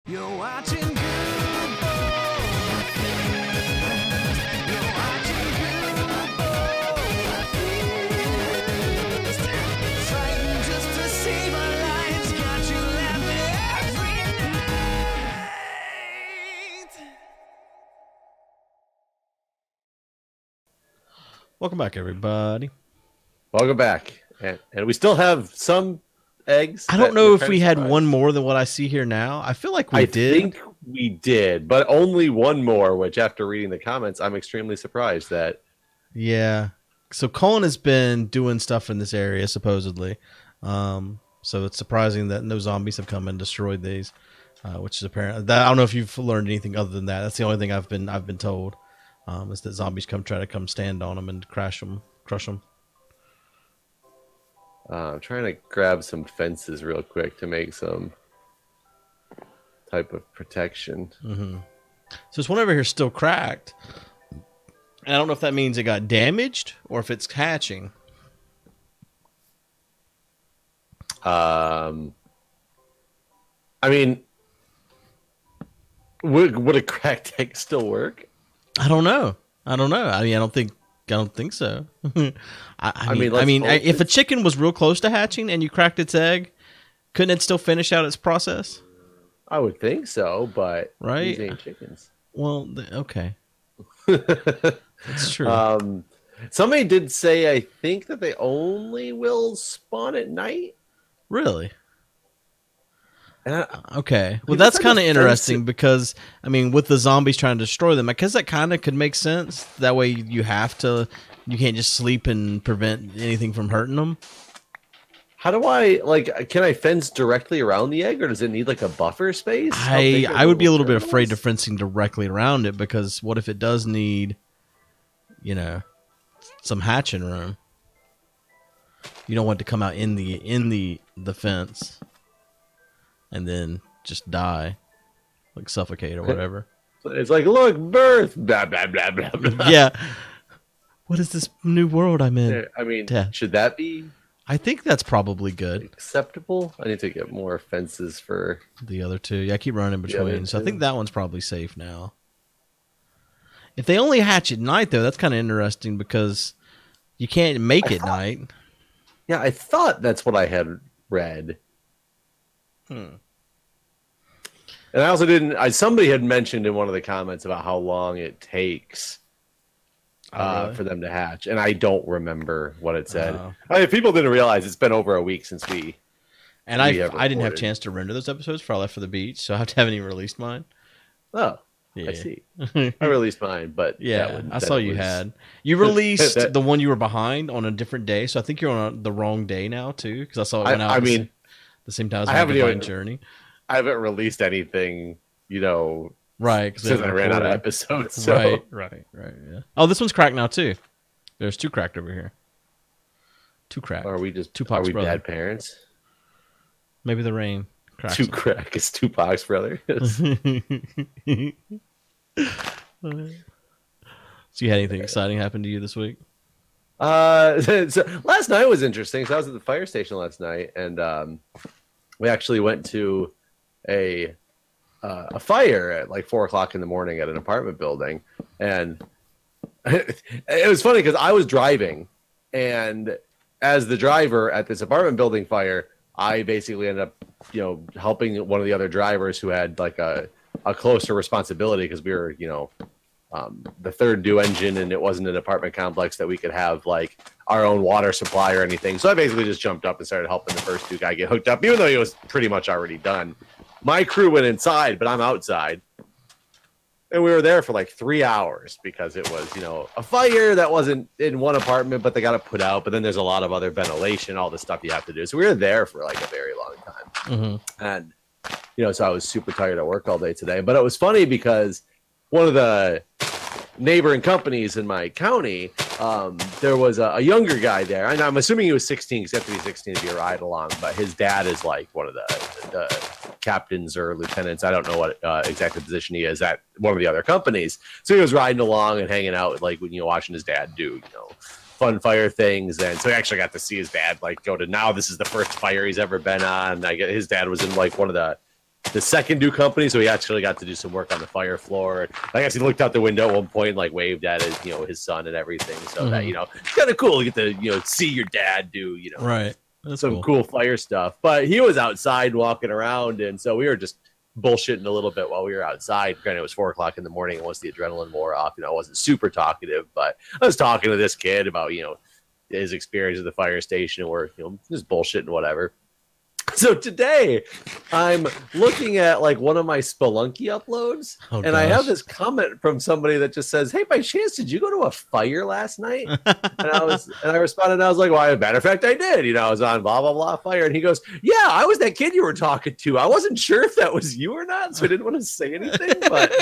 You're watching Guude. You're watching Guude. Fighting just to save our lives. Got you laughing every night. Welcome back, everybody. Welcome back. And we still have some eggs. I don't know if we had one more than what I see here now. I feel like we did. I think we did, but only one more, which after reading the comments, I'm extremely surprised that. Yeah. So Colin has been doing stuff in this area, supposedly. So it's surprising that no zombies have come and destroyed these, which is apparent. I don't know if you've learned anything other than that. That's the only thing I've been told, is that zombies try to stand on them and crush them. I'm trying to grab some fences real quick to make some type of protection. Mm-hmm. So this one over here is still cracked. And I don't know if that means it got damaged or if it's hatching. I mean, would a cracked egg still work? I don't know. I mean, I don't think so. I mean, if a chicken was real close to hatching and you cracked its egg, couldn't it still finish out its process? I would think so, but right? These ain't chickens. Well, okay. That's true. Somebody did say, I think, that they only will spawn at night. Really? Okay. Well, that's kind of interesting because, I mean, with the zombies trying to destroy them, I guess that kind of could make sense. That way you can't just sleep and prevent anything from hurting them. How do can I fence directly around the egg, or does it need like a buffer space? I would be a little bit afraid of fencing directly around it, because what if it does need, some hatching room? You don't want it to come out in the fence and then just die, like suffocate or whatever. It's like, look, birth, blah, blah, blah, blah, blah. Yeah. What is this new world I'm in? I mean, should that be? I think that's probably good. Acceptable? I need to get more fences for the other two. Yeah, I keep running between. So I think that one's probably safe now. If they only hatch at night, though, that's kind of interesting because you can't make it night. Yeah, I thought that's what I had read. And I also didn't. Somebody had mentioned in one of the comments about how long it takes for them to hatch, and I don't remember what it said. People didn't realize it's been over a week since we. And I didn't have a chance to render those episodes before I left for the beach, so I haven't even released mine. Oh, yeah. I see. I released mine, but yeah, I saw you had. You released the one you were behind on a different day, so I think you're on the wrong day now too, because I saw it went out. The same time as my Divine Journey. I haven't released anything, right? Since I ran out of episodes. So. Right. Yeah. Oh, this one's cracked now too. There's two cracked over here. Two cracked. Are we just Tupac's are we brother. bad parents? Maybe the rain cracks. Two crack is Tupac's brother. So you had anything exciting happen to you this week? So last night was interesting. So I was at the fire station last night, and we actually went to a fire at like 4:00 in the morning at an apartment building, and it was funny because I was driving, and as the driver at this apartment building fire, I basically ended up, helping one of the other drivers who had like a closer responsibility because we were, the third due engine, and it wasn't an apartment complex that we could have like our own water supply or anything. So I basically just jumped up and started helping the first two guy get hooked up, even though he was pretty much already done. My crew went inside, but I'm outside. And we were there for like 3 hours because it was, a fire that wasn't in one apartment, but they got it put out. But then there's a lot of other ventilation, all the stuff you have to do. So we were there for like a very long time. Mm-hmm. And, so I was super tired at work all day today. But it was funny because one of the neighboring companies in my county, there was a younger guy there. And I'm assuming he was 16 because you have to be 16 to be a ride along. But his dad is like one of the captains or lieutenants. I don't know what exact position he is at one of the other companies. So he was riding along and hanging out, like when watching his dad do, fun fire things. And so he actually got to see his dad like go to, now this is the first fire he's ever been on. His dad was in like one of the the second new company, so he actually got to do some work on the fire floor. I guess he looked out the window at one point and like waved at his, his son and everything. So that, it's kind of cool to get to, see your dad do, right. That's some cool fire stuff. But he was outside walking around, and so we were just bullshitting a little bit while we were outside. Granted, it was 4 o'clock in the morning, and once the adrenaline wore off, I wasn't super talkative, but I was talking to this kid about, his experience at the fire station, and we're, just bullshitting whatever. So today I'm looking at like one of my Spelunky uploads, and I have this comment from somebody that just says, "Hey, by chance, did you go to a fire last night?" and I responded, and I was like, "Well, as a matter of fact, I did. I was on blah blah blah fire." And he goes, "Yeah, I was that kid you were talking to. I wasn't sure if that was you or not, so I didn't want to say anything." But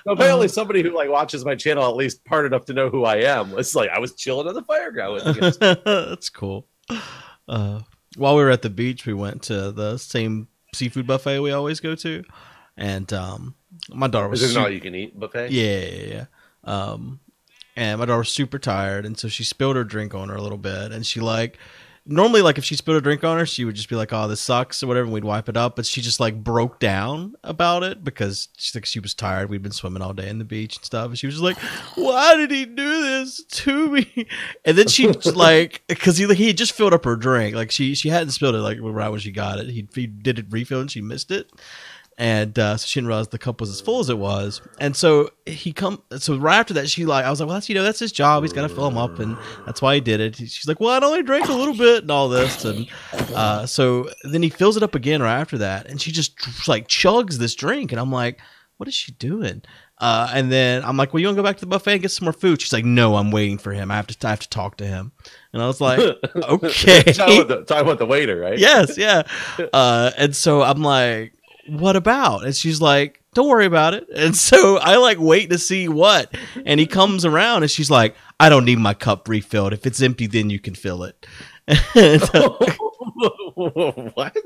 apparently, somebody who like watches my channel at least part enough to know who I am was like, I was chilling on the fire ground with you. That's cool. While we were at the beach, we went to the same seafood buffet we always go to, and my daughter was. Is it an all-you-can-eat buffet? Yeah. And my daughter was super tired, and so she spilled her drink on her a little bit, and she normally if she spilled a drink on her, she would just be like, "Oh, this sucks" or whatever, and we'd wipe it up. But she just broke down about it because she was tired. We'd been swimming all day in the beach and stuff, and she was just like, "Why did he do this to me?" And then she because he had just filled up her drink, she hadn't spilled it right when she got it. He did it refill and she missed it. And so she didn't realize the cup was as full as it was. And so so right after that, I was like, well, that's his job. He's got to fill them up. And that's why he did it. She's like, well, I only drank a little bit and all this. And so then he fills it up again right after that. And she just chugs this drink. And I'm like, what is she doing? And then I'm like, well, you want to go back to the buffet and get some more food? She's like, no, I'm waiting for him. I have to talk to him. And I was like, okay. Talking about the waiter, right? Yes. Yeah. And so I'm like, what about? And she's like, don't worry about it. And so I wait to see what. And he comes around and she's like, I don't need my cup refilled. If it's empty, then you can fill it. What?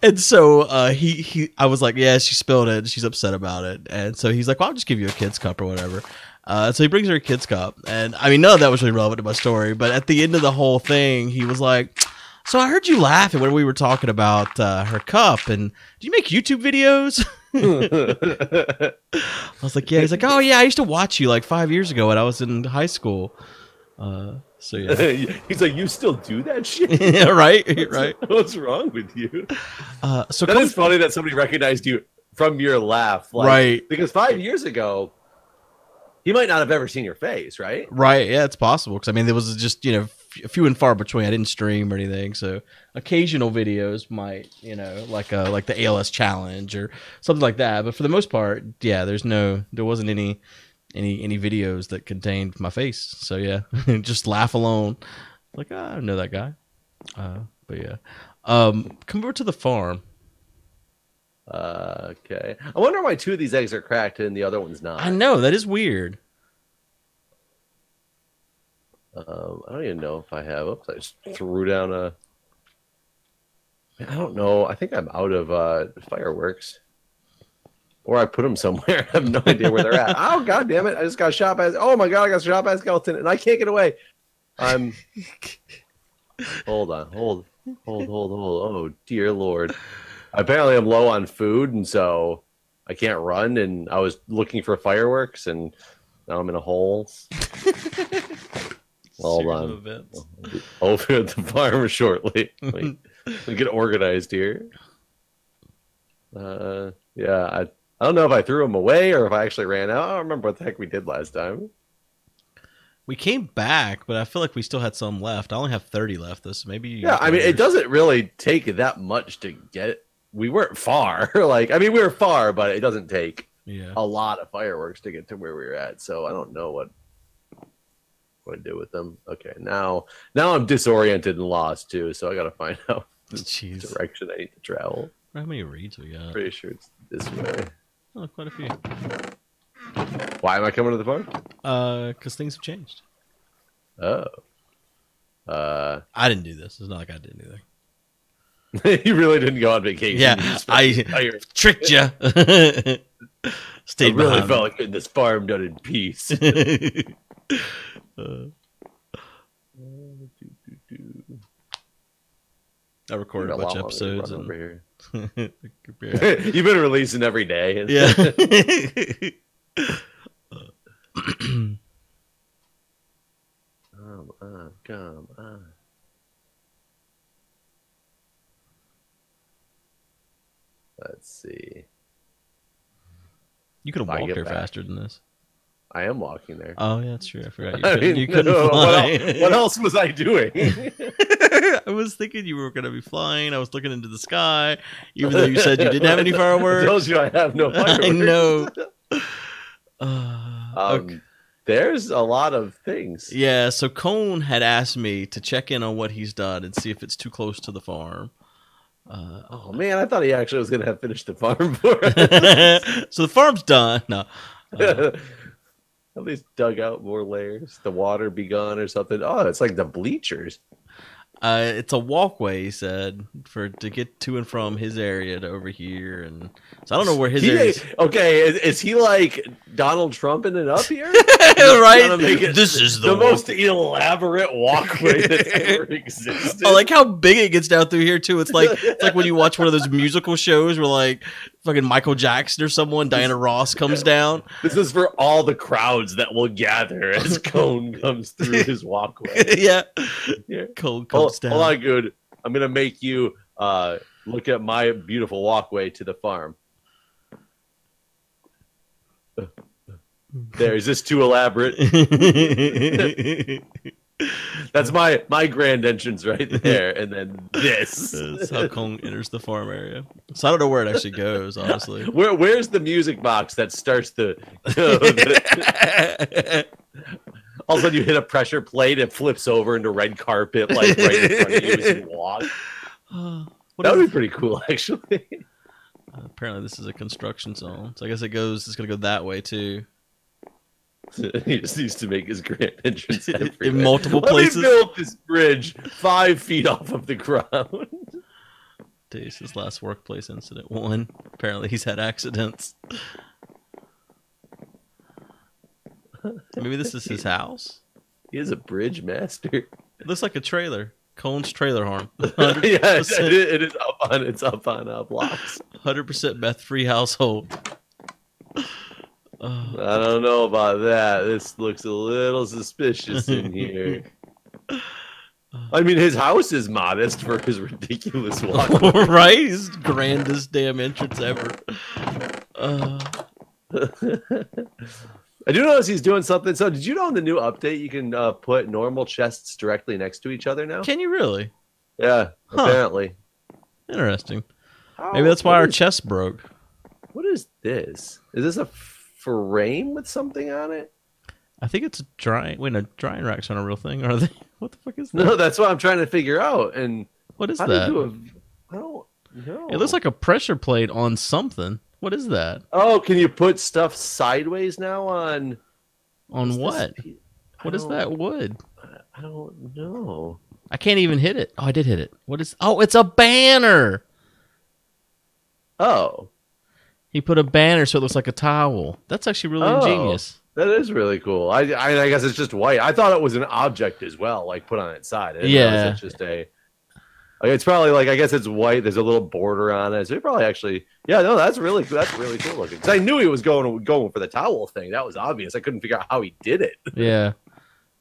And so I was like, yeah, she spilled it. She's upset about it. And so he's like, well, I'll just give you a kid's cup or whatever. So he brings her a kid's cup. And I mean, none of that was really relevant to my story. But at the end of the whole thing, he was like, so I heard you laughing when we were talking about her cup, and do you make YouTube videos? I was like, yeah. He's like, oh yeah, I used to watch you 5 years ago when I was in high school. So yeah. He's like, you still do that shit? Yeah, right. What's wrong with you? So that is funny that somebody recognized you from your laugh, right? Because 5 years ago, he might not have ever seen your face, right? Right. Yeah, it's possible because I mean, there was just few and far between. I didn't stream or anything, so occasional videos might, like the ALS challenge or something like that. But for the most part, yeah, there wasn't any videos that contained my face. So yeah, just laugh alone. I know that guy. But yeah, come over to the farm. Okay. I wonder why 2 of these eggs are cracked and the other one's not. I know, that is weird. I don't even know if I have. Oops, I just threw down I don't know. I think I'm out of fireworks. Or I put them somewhere. I have no idea where they're at. Oh, God damn it. I just got shot by... Oh, my God, I got shot by a skeleton, and I can't get away. I'm... Hold on. Hold. Oh, dear Lord. Apparently, I'm low on food, and so I can't run, and I was looking for fireworks, and now I'm in a hole. Hold on. Over at the farm shortly. We get organized here. Yeah, I don't know if I threw them away or if I actually ran out. I don't remember what the heck we did last time. We came back, but I feel like we still had some left. I only have 30 left. This maybe. Yeah, I mean, it doesn't really take that much to get. We weren't far. We were far, but it doesn't take a lot of fireworks to get to where we were at. So I don't know what I do with them. Okay, now I'm disoriented and lost too. So I got to find out the direction I need to travel. How many reeds we got? Pretty sure it's this way. Oh, quite a few. Why am I coming to the farm? Because things have changed. Oh. I didn't do this. It's not like I did anything. You really didn't go on vacation. Yeah, I tricked you. Stayed I really behind. felt like getting this farm done in peace. I recorded a bunch of episodes and over here. You've been releasing every day. yeah. Come on. Let's see. You could have I walked get there back. faster than this. I am walking there. Oh yeah, that's true. I forgot I mean, you couldn't no, fly. what else was I doing? I was thinking you were going to be flying. I was looking into the sky, even though you said you didn't have any I fireworks. told you I have no fireworks. I know. Okay. There's a lot of things. Yeah, so Cone had asked me to check in on what he's done and see if it's too close to the farm. Oh man, I thought he actually was going to have finished the farm for us. So the farm's done. No. At least dug out more layers. The water be gone or something. Oh, it's like the bleachers. It's a walkway, he said, to get to and from his area to over here, and so I don't know where his area is. Okay, is he like Donald Trumping it up here? Right? Make it This is the most elaborate walkway that's ever existed. I like how big it gets down through here too. It's like when you watch one of those musical shows where like fucking Michael Jackson or someone, Diana Ross comes down. This is for all the crowds that will gather as Cone comes through his walkway. Yeah. Here. Cone comes down. Hold on, Guude. I'm gonna make you look at my beautiful walkway to the farm. There, is this too elaborate? That's my grand entrance right there, and then this. That's how Cone enters the farm area. So I don't know where it actually goes, honestly. Where's the music box that starts the? All of a sudden, you hit a pressure plate, it flips over into red carpet, like right in front of you as you walk. That would be pretty cool, actually. Apparently, this is a construction zone, so I guess it's gonna go that way too. He just needs to make his grand entrance In everywhere. multiple Let places. me build this bridge 5 feet off of the ground. Dude, his last workplace incident. 1. Apparently, he's had accidents. Maybe this is his house. He is a bridge master. It looks like a trailer. Cone's trailer harm. Yeah, 100%, it is up on blocks. 100% meth-free household. I don't know about that. This looks a little suspicious in here. I mean, his house is modest for his ridiculous walkway. Right? His grandest damn entrance ever. I do notice he's doing something. So, did you know in the new update you can put normal chests directly next to each other now? Can you really? Yeah, apparently. Interesting. Maybe that's why our is, chest broke. What is this? Is this a frame with something on it? I think it's a drying. Wait, no, drying racks aren't a real thing, are they? What the fuck is that? No, that's what I'm trying to figure out. And What is how that? do you I don't know. It looks like a pressure plate on something. What is that? Oh, can you put stuff sideways now on? On what? What is that wood? I don't know. I can't even hit it. Oh, I did hit it. What is? Oh, it's a banner. Oh, He put a banner so it looks like a towel. That's actually really ingenious. That is really cool. I guess it's just white. I thought it was an object as well, like put on its side. I didn't realize it's just a. Like, it's probably like, I guess it's white. There's a little border on it. So it probably actually, yeah, no, that's really cool looking. Because I knew he was going for the towel thing. That was obvious. I couldn't figure out how he did it. Yeah,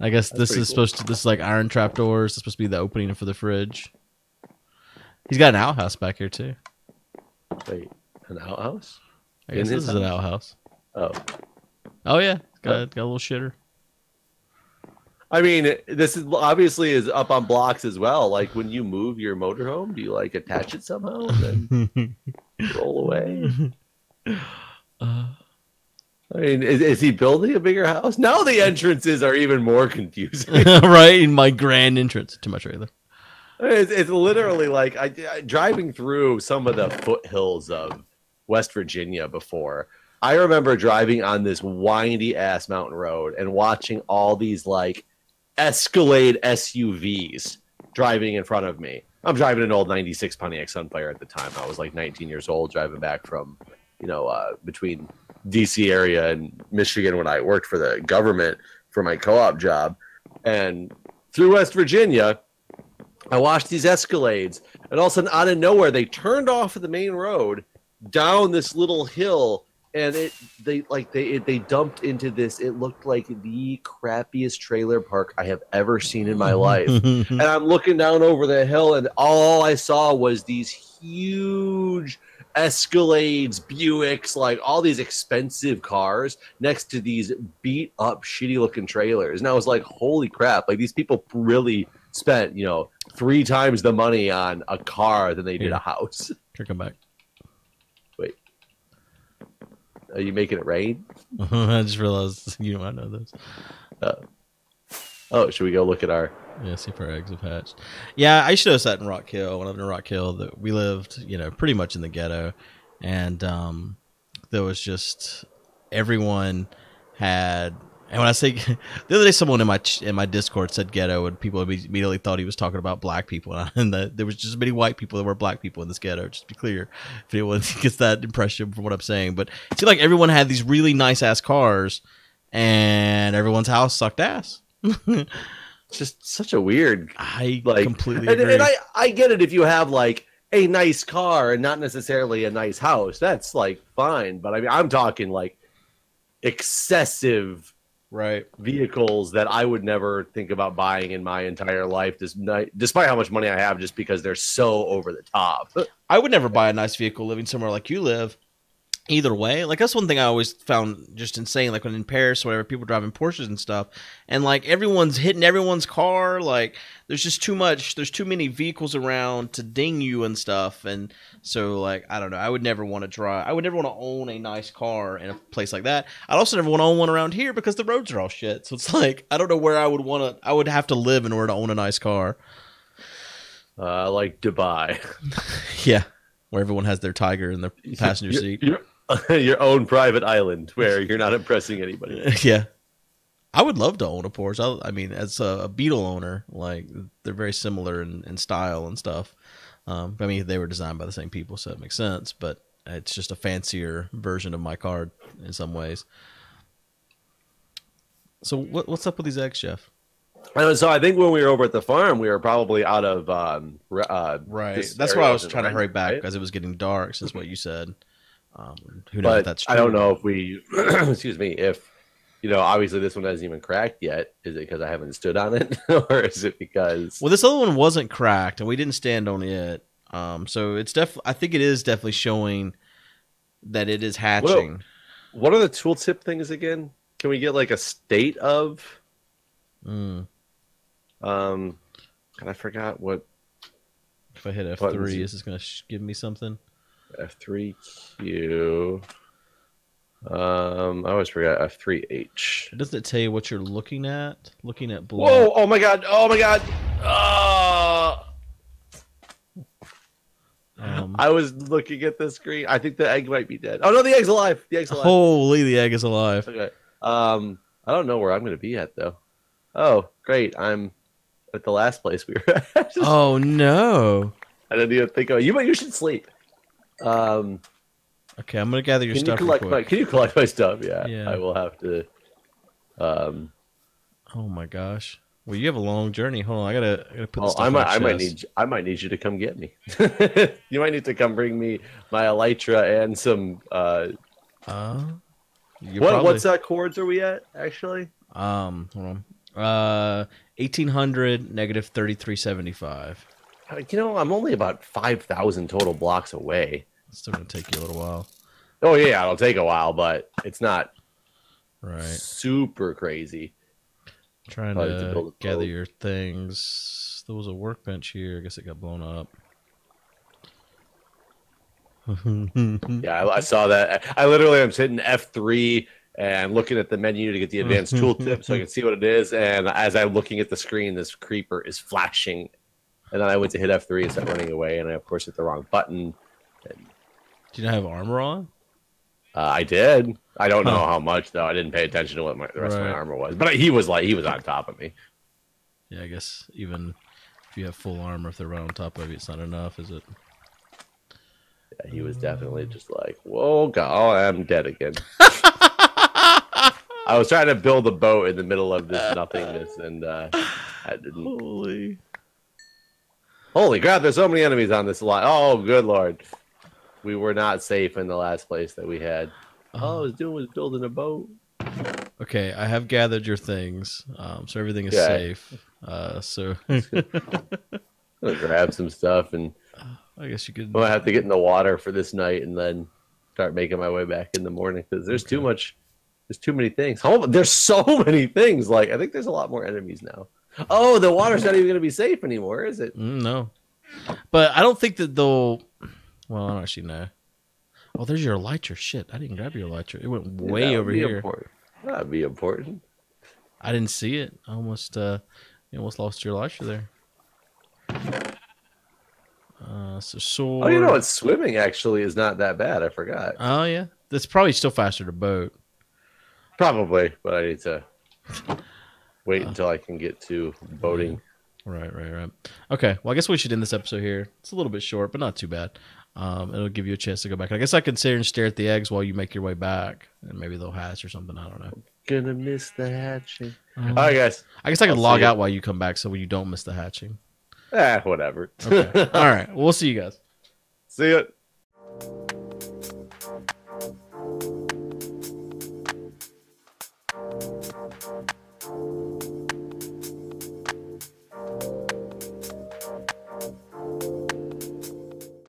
I guess That's this is cool. this is like iron trap doors. It's supposed to be the opening for the fridge. He's got an outhouse back here too. Wait, an outhouse? I guess In this his is an house? outhouse. Oh. Oh yeah, got a little shitter. I mean, this is obviously is up on blocks as well. Like when you move your motorhome, do you like attach it somehow and then roll away? I mean, is he building a bigger house? Now the entrances are even more confusing. Right in my grand entrance to my trailer. It's literally like I driving through some of the foothills of West Virginia before. I remember driving on this windy ass mountain road and watching all these like Escalade SUVs driving in front of me. I'm driving an old 96 Pontiac Sunfire at the time. I was like 19 years old driving back from, between DC area and Michigan when I worked for the government for my co-op job. And through West Virginia, I watched these Escalades, and all of a sudden, out of nowhere, they turned off of the main road down this little hill, and they dumped into this. It looked like the crappiest trailer park I have ever seen in my life. And I'm looking down over the hill, and all I saw was these huge Escalades, Buicks, like all these expensive cars next to these beat up, shitty looking trailers. And I was like, holy crap! Like these people really spent, 3 times the money on a car than they did a house. Here, come back. Wait, are you making it rain? I just realized you might know this. Oh, should we go look at our? Yeah, see if our eggs have hatched. Yeah, I used to notice that in Rock Hill. When I lived in Rock Hill, that we lived, pretty much in the ghetto, and there was just everyone had. And when I say the other day, someone in my Discord said ghetto, and people immediately thought he was talking about black people, and that there was just as many white people that were black people in this ghetto. Just to be clear, if anyone gets that impression from what I'm saying, but it seemed like everyone had these really nice ass cars, and everyone's house sucked ass. Just such a weird. I like, completely agree. And I get it if you have like a nice car and not necessarily a nice house. That's like fine, but I mean, I'm talking like excessive. Right. Vehicles that I would never think about buying in my entire life, despite how much money I have, just because they're so over the top. I would never buy a nice vehicle living somewhere like you live. Either way, like that's one thing I always found just insane. Like when in Paris, or whatever, people driving Porsches and stuff, and like everyone's hitting everyone's car. Like there's just too much. There's too many vehicles around to ding you and stuff. And so, like I don't know. I would never want to drive. I would never want to own a nice car in a place like that. I'd also never want to own one around here because the roads are all shit. So it's like I don't know where I would want to. I would have to live in order to own a nice car. Like Dubai. Yeah, where everyone has their tiger in their passenger seat. Your own private island where you're not impressing anybody. Yeah. I would love to own a Porsche. I mean, as a Beetle owner, like they're very similar in style and stuff. I mean, they were designed by the same people, so it makes sense, but it's just a fancier version of my car in some ways. So what's up with these eggs, Jeff? So I think when we were over at the farm, we were probably out of right. That's why I was trying to hurry back because it was getting dark, since what you said. Who knows if that's true. I don't know if we, excuse me, if, obviously this one hasn't even cracked yet. Is it because I haven't stood on it? Or is it because... Well, this other one wasn't cracked and we didn't stand on it. So it's I think it is definitely showing that it is hatching. What are the tooltip things again? Can we get like a state of... And I forgot what... If I hit F3, is this going to give me something? F3Q. I always forgot F3H. Doesn't it tell you what you're looking at? Looking at blue. Whoa! Oh my god! Oh my god! I was looking at the screen. I think the egg might be dead. Oh no, the egg's alive. The egg's alive. Holy, the egg is alive. Okay. I don't know where I'm going to be at though. Oh, great! I'm at the last place we were at. Oh no! I didn't even think of it. You should sleep. Okay, I'm gonna gather your stuff. Can you collect my stuff? Yeah, yeah. I will have to. Oh my gosh! Well, you have a long journey. Hold on, I gotta put this stuff I in my might chest. I might need you to come get me. You might need to come bring me my elytra and some. What's that chords are we at actually? Hold on. 1800 negative 3375. I'm only about 5,000 total blocks away. It's still gonna take you a little while. Oh yeah, it'll take a while, but it's not right super crazy. Trying to gather your things. There was a workbench here. I guess it got blown up. Yeah, I saw that. I literally am hitting F3 and looking at the menu to get the advanced tooltip so I can see what it is. And as I'm looking at the screen, this creeper is flashing. And then I went to hit F3 and start running away. And I, of course, hit the wrong button. And, do you not have armor on? I did. I don't know how much, though. I didn't pay attention to what the rest of my armor was. But he was on top of me. Yeah, I guess even if you have full armor, if they're right on top of you, it's not enough, is it? Yeah, he was definitely just like, whoa, God, oh, I'm dead again. I was trying to build a boat in the middle of this nothingness, and I didn't. Holy. Holy crap! There's so many enemies on this lot. Oh, good lord. We were not safe in the last place that we had. All I was doing was building a boat. Okay, I have gathered your things, so everything is Yeah. safe. So I'm gonna grab some stuff, and I guess you could. I'm gonna have to get in the water for this night, and then start making my way back in the morning because there's too much. There's too many things. Oh, there's so many things. Like I think there's a lot more enemies now. Oh, the water's not even gonna be safe anymore, is it? No, but I don't think that they'll. Well, I don't actually know. Oh, there's your elytra. Shit, I didn't grab your elytra. It went way over here. Important. That'd be important. I didn't see it. I almost, you almost lost your elytra there. So sword. Oh, you know what? Swimming actually is not that bad. I forgot. Oh yeah, that's probably still faster to boat. Probably, but I need to wait until I can get to boating. Right. Okay, well, I guess we should end this episode here. It's a little bit short, but not too bad. It'll give you a chance to go back. I guess I can sit here and stare at the eggs while you make your way back, and maybe they'll hatch or something. I don't know. Gonna miss the hatching. All right, guys. I guess I can I'll log see out you. while you come back so you don't miss the hatching. Whatever. Okay. All right. We'll see you guys. See ya.